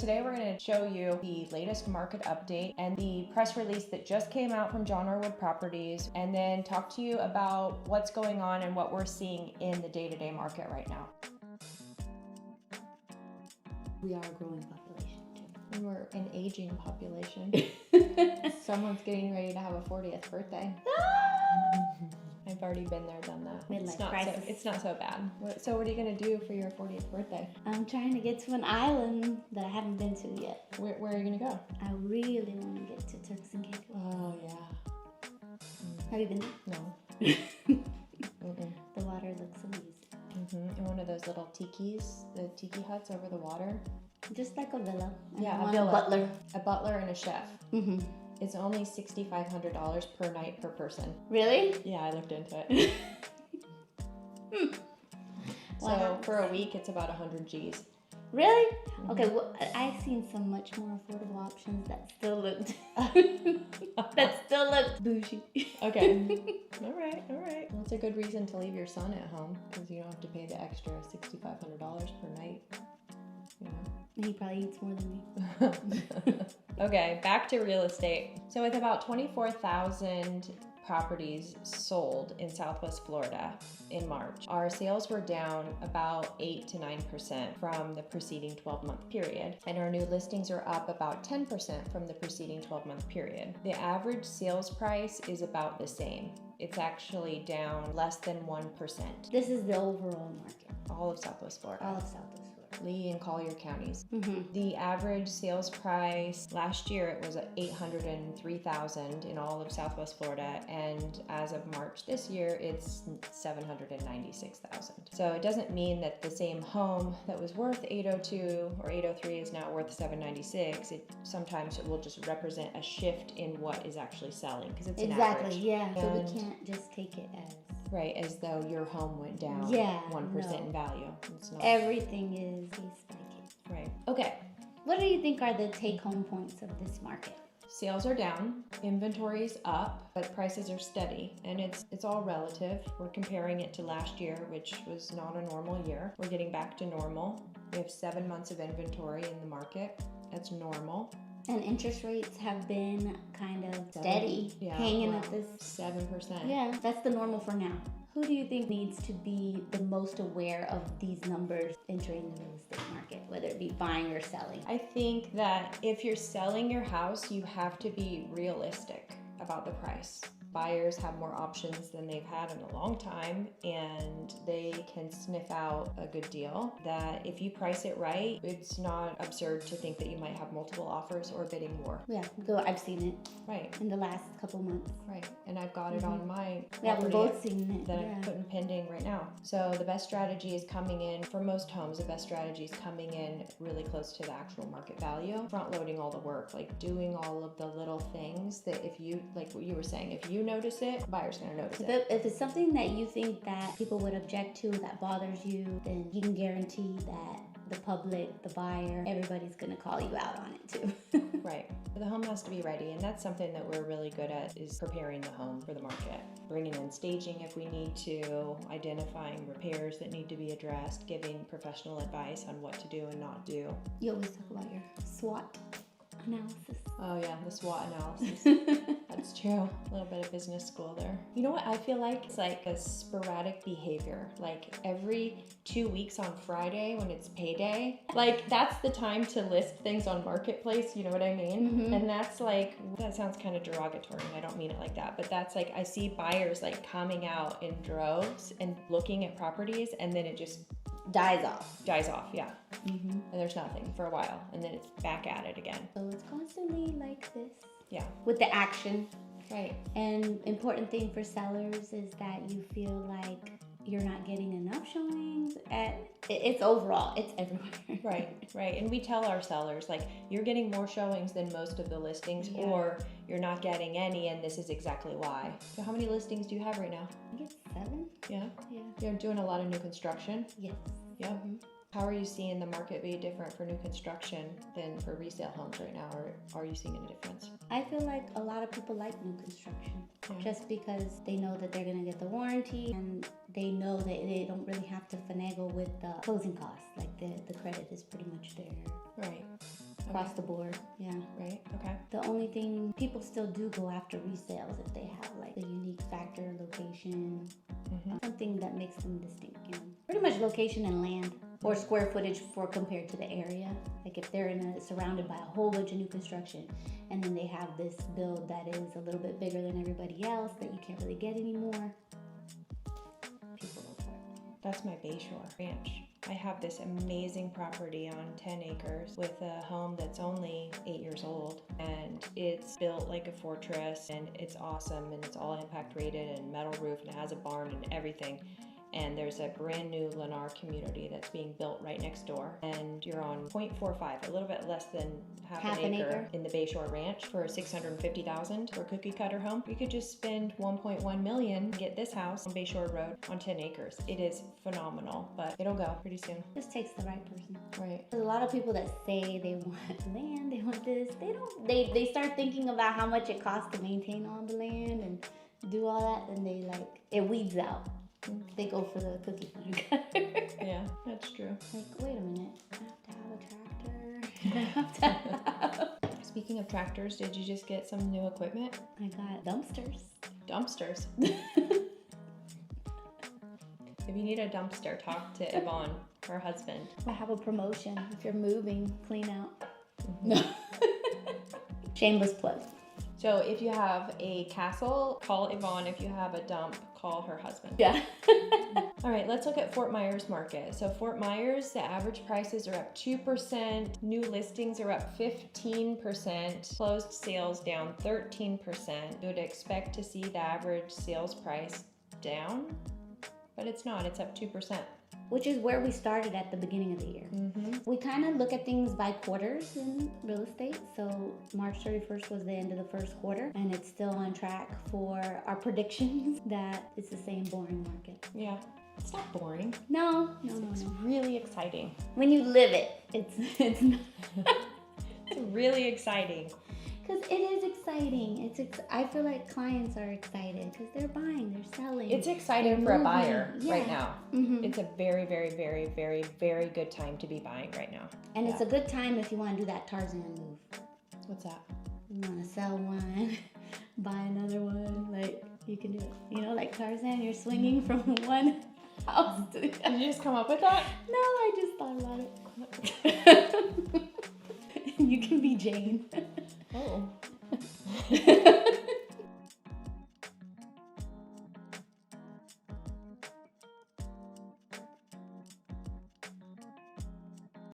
Today we're going to show you the latest market update and the press release that just came out from John Norwood Properties, and then talk to you about what's going on and what we're seeing in the day-to-day market right now. We are a growing population too. And we're an aging population. Someone's getting ready to have a 40th birthday. I've already been there, done that. Midlife It's not so bad. So what are you going to do for your 40th birthday? I'm trying to get to an island that I haven't been to yet. Where are you going to go? I really want to get to Turks and Caicos. Oh, yeah. Have you been there? No. The water looks amazing. And one of those little tikis, the tiki huts over the water. Just like a villa. And Yeah, I a want villa. A butler and a chef. Mm-hmm. It's only $6,500 per night per person. Really? Yeah, I looked into it. So Wow. for a week, it's about 100 G's. Really? Okay, well, I've seen some much more affordable options that still looked bougie. Okay. All right. Well, it's a good reason to leave your son at home because you don't have to pay the extra $6,500 per night. You know. He probably eats more than me. Okay, back to real estate. So with about 24,000 properties sold in Southwest Florida in March, our sales were down about 8 to 9% from the preceding 12-month period, and our new listings are up about 10% from the preceding 12-month period. The average sales price is about the same. It's actually down less than 1%. This is the overall market. All of Southwest Florida. All of Southwest Florida. Lee and Collier counties. Mm-hmm. The average sales price last year, it was $803,000 in all of Southwest Florida, and as of March this year, it's $796,000. So it doesn't mean that the same home that was worth $802 or $803 is now worth $796. Sometimes it will just represent a shift in what is actually selling because it's an average. Yeah. So we can't just take it as right, as though your home went down 1% in value. It's not. Everything is case by case. Right. Okay. What do you think are the take-home points of this market? Sales are down, inventory's up, but prices are steady, and it's all relative. We're comparing it to last year, which was not a normal year. We're getting back to normal. We have 7 months of inventory in the market. That's normal. And interest rates have been kind of steady, hanging at this 7%. Yeah, that's the normal for now. Who do you think needs to be the most aware of these numbers entering the real estate market, whether it be buying or selling? I think that if you're selling your house, you have to be realistic about the price. Buyers have more options than they've had in a long time, and they can sniff out a good deal that if you price it right, it's not absurd to think that you might have multiple offers or bidding more. Yeah, I've seen it. Right. In the last couple months. Right. And I've got it on my Yeah, we've both seen it. that I'm putting pending right now. So the best strategy is coming in, for most homes, the best strategy is coming in really close to the actual market value, front loading all the work, like doing all of the little things that if you, like what you were saying, if you notice it, buyer's gonna notice it. If it's something that you think that people would object to, that bothers you, then you can guarantee that the public, the buyer, everybody's gonna call you out on it too. Right. The home has to be ready, and that's something that we're really good at, is preparing the home for the market. Bringing in staging if we need to, identifying repairs that need to be addressed, giving professional advice on what to do and not do. You always talk about your SWOT analysis. Oh yeah, the SWOT analysis. That's true. A little bit of business school there. You know what I feel like? It's like a sporadic behavior. Like every 2 weeks on Friday when it's payday, like that's the time to list things on Marketplace, you know what I mean? And that's like, that sounds kind of derogatory and I don't mean it like that, but that's like, I see buyers like coming out in droves and looking at properties, and then it just dies off, yeah. And there's nothing for a while, and then it's back at it again. So it's constantly like this. Yeah. With the action. Right. And important thing for sellers is that you feel like you're not getting enough showings. It's overall, it's everywhere. Right. And we tell our sellers, like, you're getting more showings than most of the listings, or you're not getting any, and this is exactly why. So how many listings do you have right now? I think it's 7. Yeah. Yeah. You're doing a lot of new construction? Yes. Yep. How are you seeing the market be different for new construction than for resale homes right now, or are you seeing a difference? I feel like a lot of people like new construction just because they know that they're going to get the warranty, and they know that they don't really have to finagle with the closing costs. Like the credit is pretty much there. Right. across the board. Yeah. Right? Okay. The only thing, people still do go after resales if they have like a unique factor, location, something that makes them distinct, you know. Pretty much location and land or square footage for compared to the area. Like if they're surrounded by a whole bunch of new construction and then they have this build that is a little bit bigger than everybody else that you can't really get anymore, people go for it. That's my Bayshore Ranch. I have this amazing property on 10 acres with a home that's only 8 years old, and it's built like a fortress, and it's awesome, and it's all impact rated and metal roof, and it has a barn and everything. And there's a brand new Lennar community that's being built right next door. And you're on 0.45, a little bit less than half an acre in the Bayshore Ranch for $650,000 for a cookie cutter home. You could just spend $1.1 million and get this house on Bayshore Road on 10 acres. It is phenomenal, but it'll go pretty soon. Just takes the right person. Right. There's a lot of people that say they want land, they want this. They start thinking about how much it costs to maintain all the land and do all that, and it weeds out. They go for the cookie cutter. Yeah, that's true. Like, wait a minute, I have to have a tractor. Speaking of tractors, did you just get some new equipment? I got dumpsters. Dumpsters. If you need a dumpster, talk to Yvonne, her husband. I have a promotion. If you're moving, clean out. No. Shameless plug. So if you have a castle, call Yvonne. If you have a dump, call her husband. Yeah. All right, let's look at Fort Myers market. So Fort Myers, the average prices are up 2%. New listings are up 15%. Closed sales down 13%. You would expect to see the average sales price down, but it's not. It's up 2%. Which is where we started at the beginning of the year. We kind of look at things by quarters in real estate. So March 31st was the end of the first quarter, and it's still on track for our predictions that it's the same boring market. Yeah, it's not boring. No. It's really exciting. When you live it, it's not. It's really exciting. Because it is exciting. I feel like clients are excited because they're buying, they're selling. It's exciting for a buyer right now. Mm-hmm. It's a very, very, very, very, very good time to be buying right now. And it's a good time if you want to do that Tarzan move. What's that? You want to sell one, buy another one. Like, you can do it. You know, like Tarzan, you're swinging from one house to the other. Did you just come up with that? No, I just thought about it. You can be Jane. Oh.